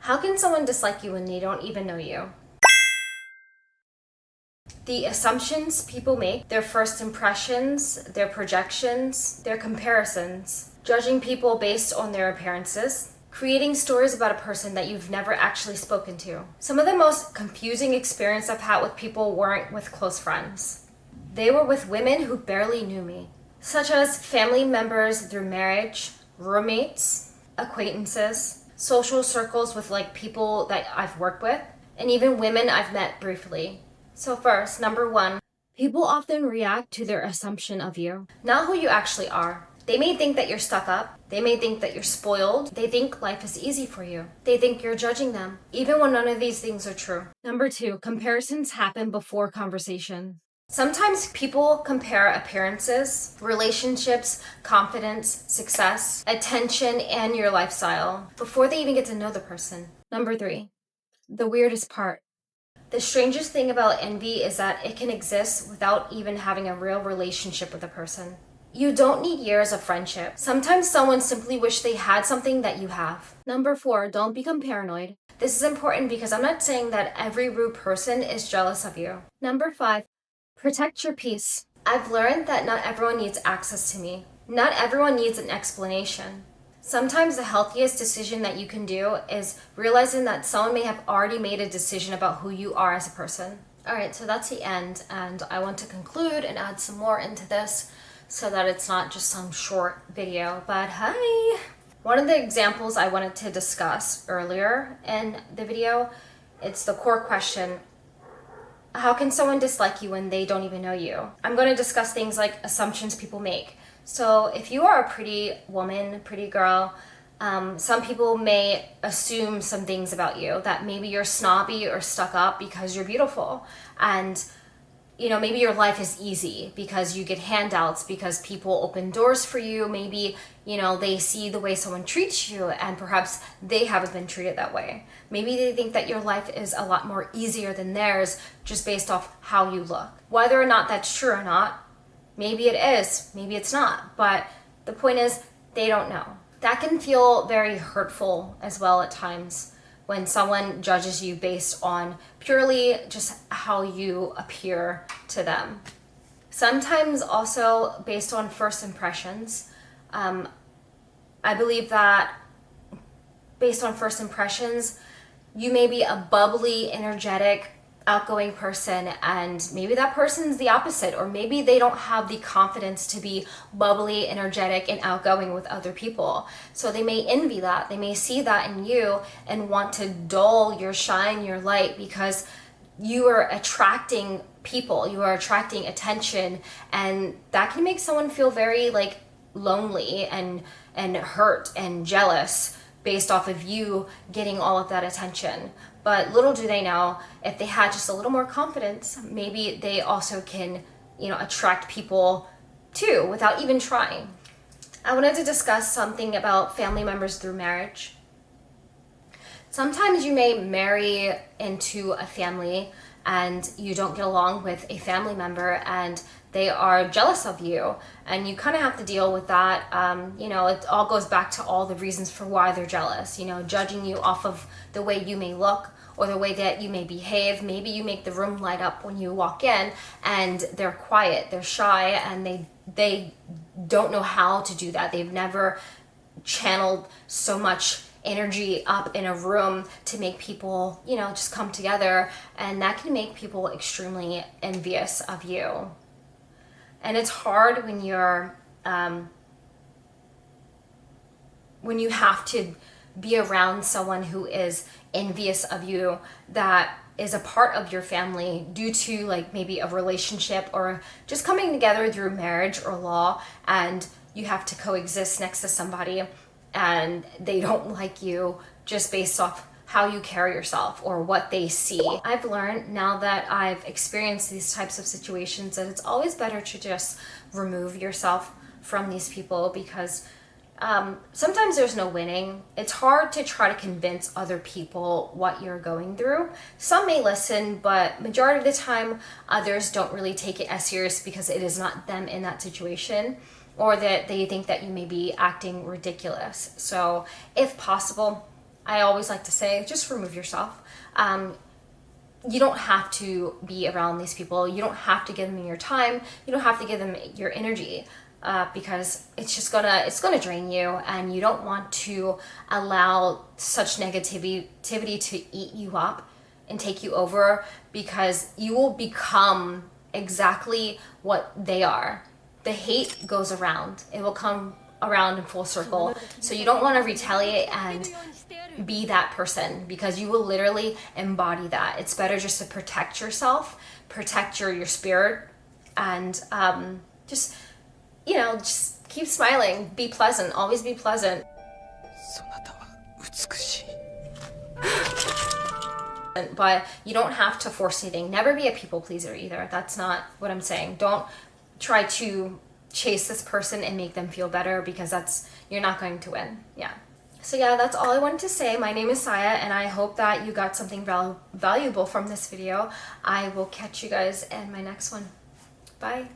How can someone dislike you when they don't even know you? The assumptions people make, their first impressions, their projections, their comparisons, judging people based on their appearances, creating stories about a person that you've never actually spoken to. Some of the most confusing experience I've had with people weren't with close friends. They were with women who barely knew me, such as family members through marriage, roommates, acquaintances, social circles with people that I've worked with, and even women I've met briefly. So first, number one, people often react to their assumption of you, not who you actually are. They may think that you're stuck up. They may think that you're spoiled. They think life is easy for you. They think you're judging them, even when none of these things are true. Number two, comparisons happen before conversation. Sometimes people compare appearances, relationships, confidence, success, attention, and your lifestyle before they even get to know the person. Number three, the weirdest part. The strangest thing about envy is that it can exist without even having a real relationship with a person. You don't need years of friendship. Sometimes someone simply wish they had something that you have. Number four, don't become paranoid. This is important because I'm not saying that every rude person is jealous of you. Number five, protect your peace. I've learned that not everyone needs access to me. Not everyone needs an explanation. Sometimes the healthiest decision that you can do is realizing that someone may have already made a decision about who you are as a person. Alright, so that's the end, and I want to conclude and add some more into this so that it's not just some short video. But hi! One of the examples I wanted to discuss earlier in the video, it's the core question: how can someone dislike you when they don't even know you? I'm going to discuss things like assumptions people make. So if you are a pretty woman, pretty girl, some people may assume some things about you, that maybe you're snobby or stuck up because you're beautiful. And maybe your life is easy because you get handouts, because people open doors for you. Maybe, they see the way someone treats you and perhaps they haven't been treated that way. Maybe they think that your life is a lot more easier than theirs just based off how you look. Whether or not that's true or not, maybe it is, maybe it's not. But the point is, they don't know. That can feel very hurtful as well at times, when someone judges you based on purely just how you appear to them. Sometimes also based on first impressions. I believe that based on first impressions, you may be a bubbly, energetic, outgoing person, and maybe that person's the opposite, or maybe they don't have the confidence to be bubbly, energetic, and outgoing with other people. So they may envy that. They may see that in you and want to dull your shine, your light, because you are attracting people, you are attracting attention, and that can make someone feel very lonely and hurt and jealous based off of you getting all of that attention. But little do they know, if they had just a little more confidence, maybe they also can, attract people too without even trying. I wanted to discuss something about family members through marriage. Sometimes you may marry into a family and you don't get along with a family member and they are jealous of you, and you kind of have to deal with that. It all goes back to all the reasons for why they're jealous, judging you off of the way you may look or the way that you may behave. Maybe you make the room light up when you walk in and they're quiet, they're shy, and they don't know how to do that. They've never channeled so much energy up in a room to make people, just come together, and that can make people extremely envious of you. And it's hard when you have to be around someone who is envious of you, that is a part of your family due to maybe a relationship or just coming together through marriage or law, and you have to coexist next to somebody and they don't like you just based off how you carry yourself or what they see. I've learned now that I've experienced these types of situations that it's always better to just remove yourself from these people, because sometimes there's no winning. It's hard to try to convince other people what you're going through. Some may listen, but majority of the time, others don't really take it as serious because it is not them in that situation, or that they think that you may be acting ridiculous. So if possible, I always like to say, just remove yourself. You don't have to be around these people. You don't have to give them your time. You don't have to give them your energy, because it's gonna drain you, and you don't want to allow such negativity to eat you up and take you over, because you will become exactly what they are. The hate goes around. It will come around in full circle. So you don't want to retaliate and be that person, because you will literally embody that. It's better just to protect yourself, protect your spirit, and just just keep smiling, be pleasant, always be pleasant. But you don't have to force anything. Never be a people pleaser either. That's not what I'm saying. Don't try to chase this person and make them feel better, because you're not going to win. Yeah. So yeah, that's all I wanted to say. My name is Saya, and I hope that you got something valuable from this video. I will catch you guys in my next one. Bye.